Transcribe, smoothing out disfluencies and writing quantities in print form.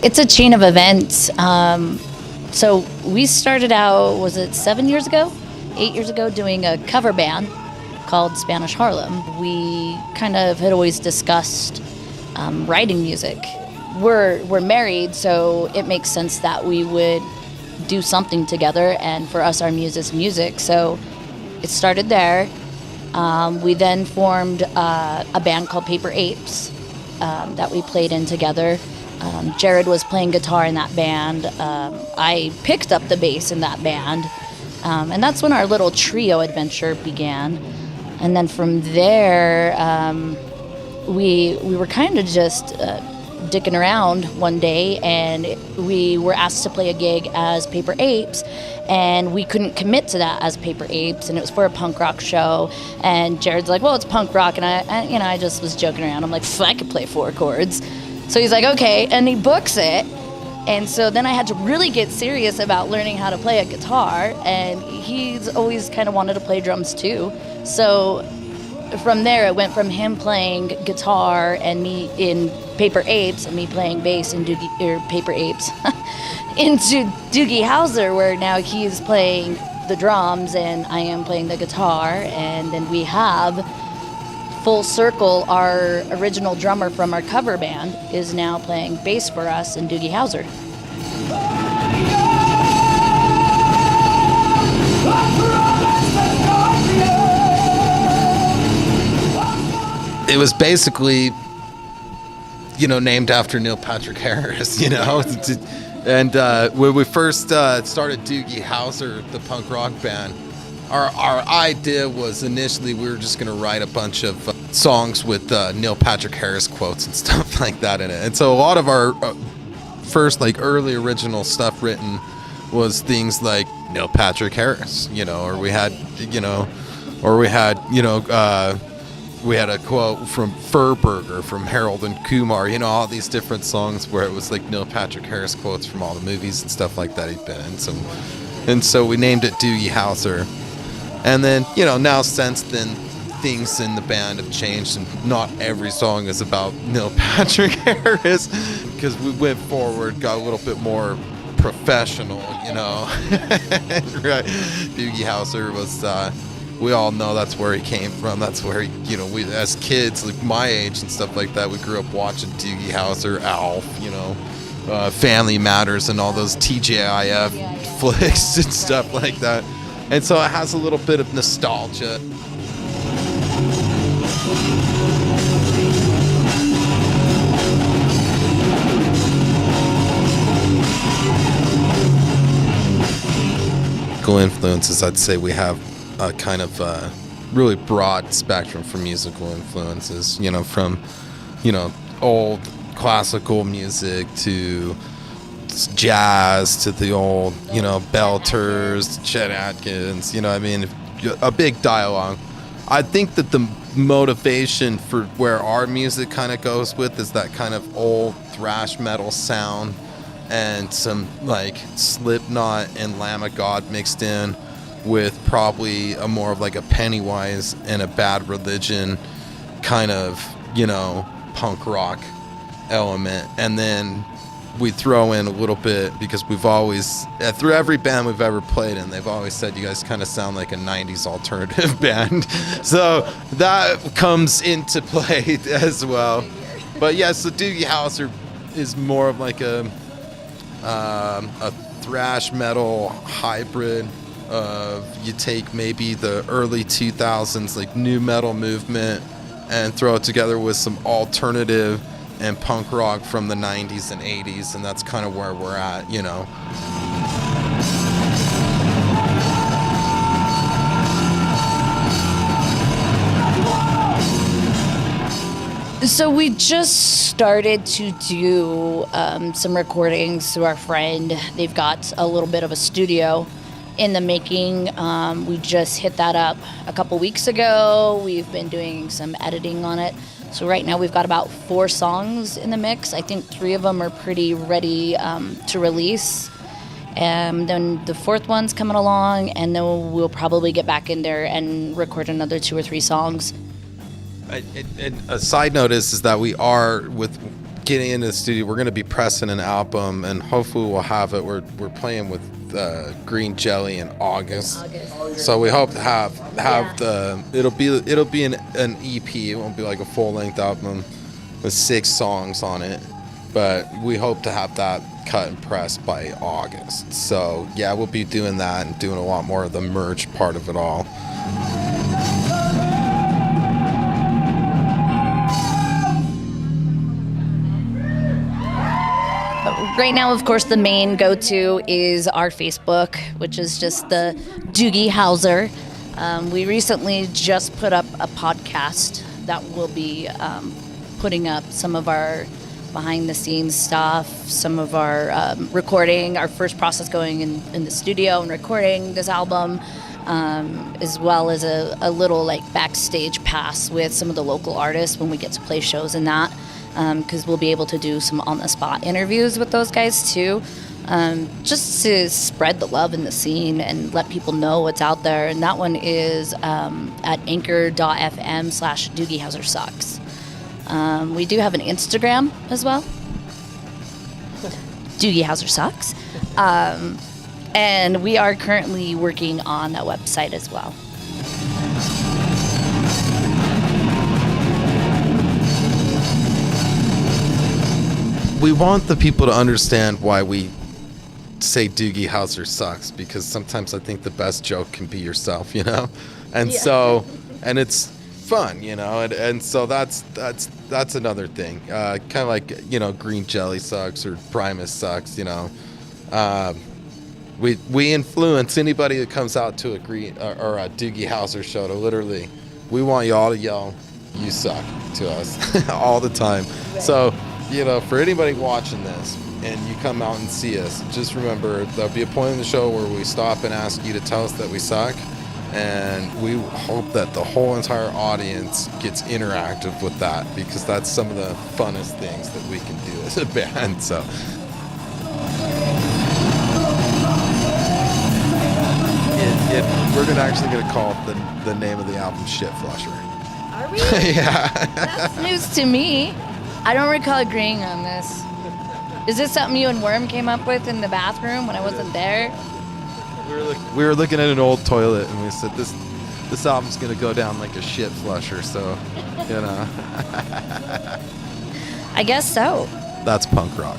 It's a chain of events. So we started out, was it 7 years ago? 8 years ago, doing a cover band called Spanish Harlem. We kind of had always discussed writing music. We're married, so it makes sense that we would do something together, and for us, our music's music. So it started there. We then formed a band called Paper Apes that we played in together. Jared was playing guitar in that band. I picked up the bass in that band. And that's when our little trio adventure began. And then from there, we were kind of just dicking around one day, and we were asked to play a gig as Paper Apes, and we couldn't commit to that as Paper Apes, and it was for a punk rock show. And Jared's like, well, it's punk rock, and I just was joking around. I'm like, I could play 4 chords. So he's like, okay, and he books it. And so then I had to really get serious about learning how to play a guitar, and he's always kind of wanted to play drums too. So from there, it went from him playing guitar and me in Paper Apes, and me playing bass in Paper Apes, into Doogie Howzer, where now he's playing the drums and I am playing the guitar. And then we have full circle, our original drummer from our cover band is now playing bass for us in Doogie Howzer. It was basically, named after Neil Patrick Harris, And when we first started Doogie Howzer, the punk rock band, our idea was initially we were just going to write a bunch of songs with Neil Patrick Harris quotes and stuff like that in it. And so a lot of our first early original stuff written was things like Neil Patrick Harris, or we had we had a quote from Fur Burger from Harold and Kumar, all these different songs where it was like Neil Patrick Harris quotes from all the movies and stuff like that he'd been in. And so we named it Doogie Howzer. And then, now since then, things in the band have changed, and not every song is about Neil Patrick Harris, because we went forward, got a little bit more professional, Right. Doogie Howzer was, we all know that's where he came from. That's where we as kids, like my age and stuff like that, we grew up watching Doogie Howzer, Alf, Family Matters, and all those TJIF flicks and stuff like that. And so it has a little bit of nostalgia. Influences, I'd say we have a kind of really broad spectrum for musical influences, from old classical music to jazz to the old belters, Chet Atkins, a big dialogue. I think that the motivation for where our music kind of goes with is that kind of old thrash metal sound, and some Slipknot and Lamb of God mixed in with probably a more of a Pennywise and a Bad Religion kind of, punk rock element. And then we throw in a little bit, because we've always, through every band we've ever played in, they've always said you guys kind of sound like a 90s alternative band. So that comes into play as well. But yeah, so Doogie Howzer is more of a thrash metal hybrid of, you take maybe the early 2000s new metal movement and throw it together with some alternative and punk rock from the 90s and 80s, and that's kind of where we're at, So we just started to do some recordings through our friend. They've got a little bit of a studio in the making. We just hit that up a couple weeks ago. We've been doing some editing on it. So right now we've got about 4 songs in the mix. I think 3 of them are pretty ready to release. And then the 4th one's coming along, and then we'll probably get back in there and record another 2 or 3 songs. And a side note is that we are with getting into the studio. We're going to be pressing an album, and hopefully we'll have it. We're playing with Green Jelly in August. So we hope to have the it'll be an EP. It won't be like a full length album with 6 songs on it, but we hope to have that cut and pressed by August. So yeah, we'll be doing that and doing a lot more of the merch part of it all. Right now, of course, the main go-to is our Facebook, which is just the Doogie Howzer. We recently just put up a podcast that will be putting up some of our behind-the-scenes stuff, some of our recording, our first process going in the studio and recording this album, as well as a little like backstage pass with some of the local artists when we get to play shows and that. Because we'll be able to do some on-the-spot interviews with those guys too, just to spread the love in the scene and let people know what's out there. And that one is at anchor.fm/doogiehowzersucks. We do have an Instagram as well, Doogie Howzer Sucks, and we are currently working on a website as well. We want the people to understand why we say Doogie Howzer Sucks, because sometimes I think the best joke can be yourself, you know? And so, and it's fun, you know? And so that's another thing. Kind of like, you know, Green Jelly sucks or Primus sucks, you know? We influence anybody that comes out to a Doogie Howzer show to literally, we want y'all to yell, "You suck" to us all the time. Right. So, you know, for anybody watching this and you come out and see us, just remember there'll be a point in the show where we stop and ask you to tell us that we suck, and we hope that the whole entire audience gets interactive with that, because that's some of the funnest things that we can do as a band. So we're actually going to call the name of the album Shit Flusher. Are we? Yeah. That's news to me. I don't recall agreeing on this. Is this something you and Worm came up with in the bathroom when I wasn't there? We were looking at an old toilet and we said this album's gonna go down like a shit flusher, so you know. I guess so. That's punk rock.